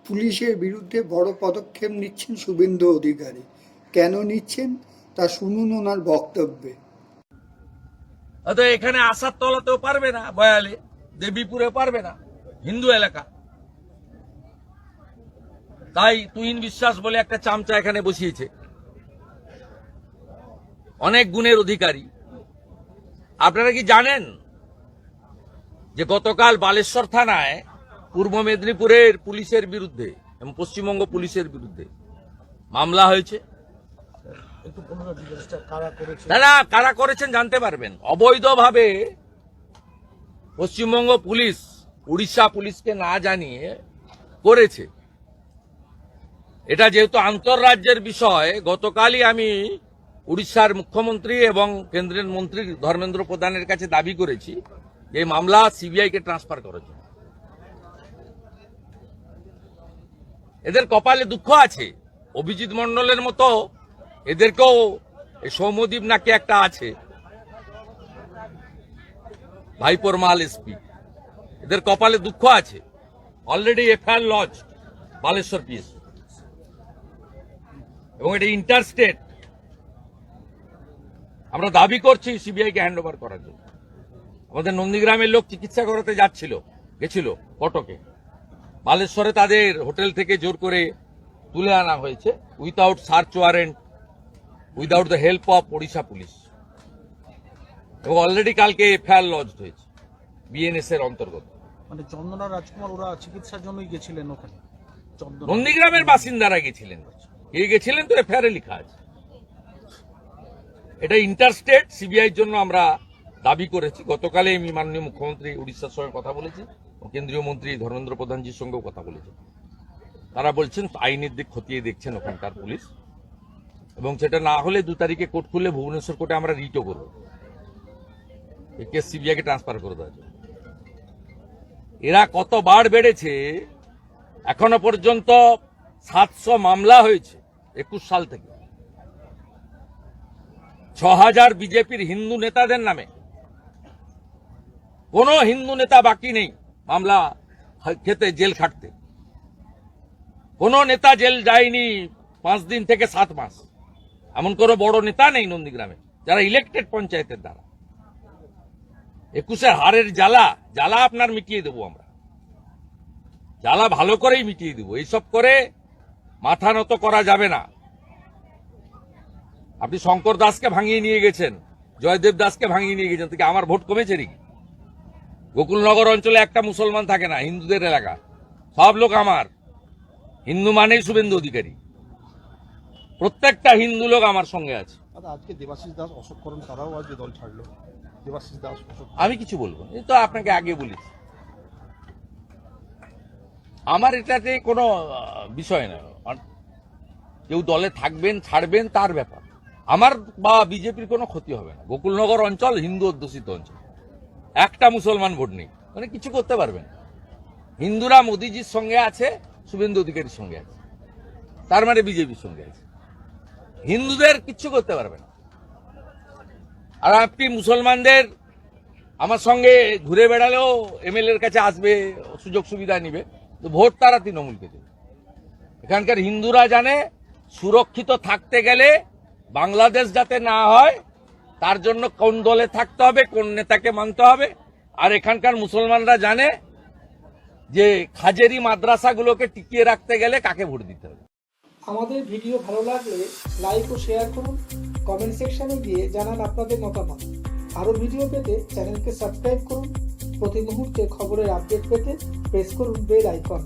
পুলিশের বিরুদ্ধে বড় পদক্ষেপ নিচ্ছেন শুভেন্দু অধিকারী। কেন নিচ্ছেন তা শুনুন ওনার বক্তব্যে। এখানে আসার তলাতেও পারবে না, বয়ালে দেবীপুরে পারবে না, হিন্দু এলাকা। তাই তুহিন বিশ্বাস বলে একটা চামচা এখানে বসিয়েছে, অনেক গুণের অধিকারী। আপনারা কি জানেন যে গতকাল বালেশ্বর থানায় পূর্ব মেদিনীপুরের পুলিশের বিরুদ্ধে এবং পশ্চিমবঙ্গ পুলিশের বিরুদ্ধে মামলা হয়েছে? না, কারা করেছেন জানতে পারবেন। অবৈধভাবে পশ্চিমবঙ্গ পুলিশ উড়িষ্যা পুলিশকে না জানিয়ে করেছে। এটা যেহেতু আন্তঃরাজ্যের বিষয়, গতকালই আমি উড়িষ্যার মুখ্যমন্ত্রী এবং কেন্দ্রের মন্ত্রী ধর্মেন্দ্র প্রধানের কাছে দাবি করেছি যে মামলা সিবিআই কে ট্রান্সফার করেছে। এদের কপালে দুঃখ আছে, অভিজিৎ মন্ডলের মতো এদেরকেও সৌম্যদীপ নাকি একটা আছে, ভাইপোর মাল এসপি, এদের কপালে দুঃখ আছে। Already FIR lodge Baleswar PS, এবং এটা ইন্টারস্টেট। আমরা দাবি করছি সিবিআই কে হ্যান্ড ওভার করার জন্য। আমাদের নন্দীগ্রামের লোক চিকিৎসা করাতে গেছিল কটকে, বালেশ্বরে তাদের হোটেল থেকে জোর করে তুলে আনা হয়েছে without search warrant, without the help of Odisha police, এবং অলরেডি কালকে এফআইআর লজ হয়েছে বিএনএস এর অন্তর্গত। মানে চন্দনা রাজকুমার ওরা চিকিৎসার জন্যই গেছিলেন ওখানে, নন্দীগ্রামের বাসিন্দারা গেছিলেন। কে গেছিলেন তো এফআইআর লেখা আছে। এটা ইন্টারস্টেট, সিবিআই জন্য আমরা দাবি করেছি। গতকালে আমি মাননীয় মুখ্যমন্ত্রী উড়িষ্যার সঙ্গে কথা বলেছি, কেন্দ্রীয় মন্ত্রী ধর্মেন্দ্র প্রধানজির সঙ্গেও কথা বলেছি। তারা বলছেন আইনের দিক খতিয়ে দেখছেন ওখানকার পুলিশ, এবং সেটা না হলে 2 তারিখে কোর্ট খুললে ভুবনেশ্বর কোর্টে আমরা রিটও করব, এই কেস সিবিআই কে ট্রান্সফার করে দেওয়ার জন্য। এরা কতবার বেড়েছে, এখনো পর্যন্ত 700 মামলা হয়েছে 21 সাল থেকে। 6000 বিজেপির হিন্দু নেতাদের নামে। কোন হিন্দু নেতা বাকি নেই মামলা খেতে, জেল খাটতে। কোন নেতা জেল যায়নি 5 দিন থেকে 7 মাস, এমন কোন বড় নেতা নেই নন্দীগ্রামে যারা ইলেক্টেড পঞ্চায়েতের দ্বারা। 21-এর হারের জ্বালা আপনার মিটিয়ে দেবো আমরা, জ্বালা ভালো করেই মিটিয়ে দেবো। এইসব করে মাথা নত করা যাবে না। আপনি শঙ্কর দাসকে ভাঙিয়ে নিয়ে গেছেন, জয়দেব দাসকে ভাঙিয়ে নিয়ে গেছেন, থেকে আমার ভোট কমেছে নাকি? গোকুলনগর অঞ্চলে একটা মুসলমান থাকে না, হিন্দুদের এলাকা, সব লোক আমার। হিন্দু মানেই শুভেন্দু অধিকারী, প্রত্যেকটা হিন্দু লোক আমার সঙ্গে আছে। আজকে দেবাশিস দাস, অশোক করণ তারাও আজকে দল ছাড়লো। দেবাশিস দাস, আমি কিছু বলবো, এই তো আপনাকে আগে বলেছি, আমার এটাতে কোনো বিষয় না। কেউ দলে থাকবেন ছাড়বেন তার ব্যাপার, আমার বা বিজেপির কোনো ক্ষতি হবে না। গোকুলনগর অঞ্চল হিন্দু অধ্যুষিত অঞ্চল, একটা মুসলমান ভোট নেই, মানে কিছু করতে পারবেন। হিন্দুরা মোদিজির সঙ্গে আছে, শুভেন্দু অধিকারীর সঙ্গে আছে, তার মানে বিজেপির সঙ্গে আছে। হিন্দুদের কিচ্ছু করতে পারবে না। আর আপনি মুসলমানদের আমার সঙ্গে ঘুরে বেড়ালেও এমএলএ এর কাছে আসবে, সুযোগ সুবিধা নিবে, তো ভোট তারা তৃণমূলকে দেবে। এখানকার হিন্দুরা জানে সুরক্ষিত থাকতে গেলে বাংলাদেশ যাতে না হয় তার জন্য কোন দলে থাকতে হবে, কোন নেতাকে মানতে হবে। আর এখানকার মুসলমানরা জানে যে খাজেরি মাদ্রাসাগুলোকে টিকিয়ে রাখতে গেলে কাকে ভোট দিতে হবে। আমাদের ভিডিও ভালো লাগলে লাইক ও শেয়ার করুন, কমেন্ট সেকশনে গিয়ে জানান আপনাদের মতামত। আরও ভিডিও পেতে চ্যানেলকে সাবস্ক্রাইব করুন। প্রতি মুহূর্তে খবরের আপডেট পেতে প্রেস করুন বেল আইকন।